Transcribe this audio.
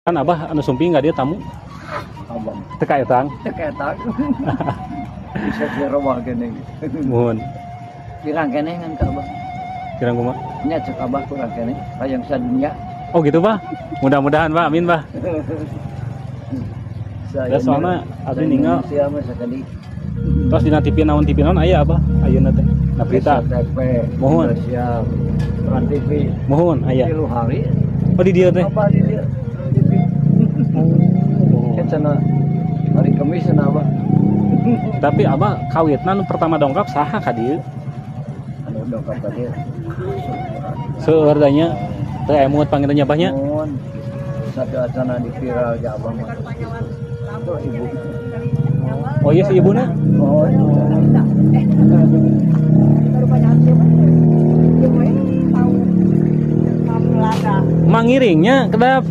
Kan abah anu sumping nggak dia tamu abang teka etang teketak bisa dirobah gini mohon pirang kene kan ka abang kirang kumaha nya cek abah kurang kene hayang sadunya oh gitu bah mudah-mudahan bah amin bah ya soalnya abdi ninggal siapa sekali terus dina TV naon aya abah ayeuna teh na berita TP mohon siap Trans TV mohon aya 3 hari oh di dieu teh apa di dia TV cenah hari Kamis cenah abah tapi abah kawitna nu pertama dongkap saha ka dieu anu dongkap ka dieu seueur da nya teu emut panggilannya abahnya mohon satu acana di viral ja abang mah tuh ibu oh iya si ibuna oh mangiringnya kedap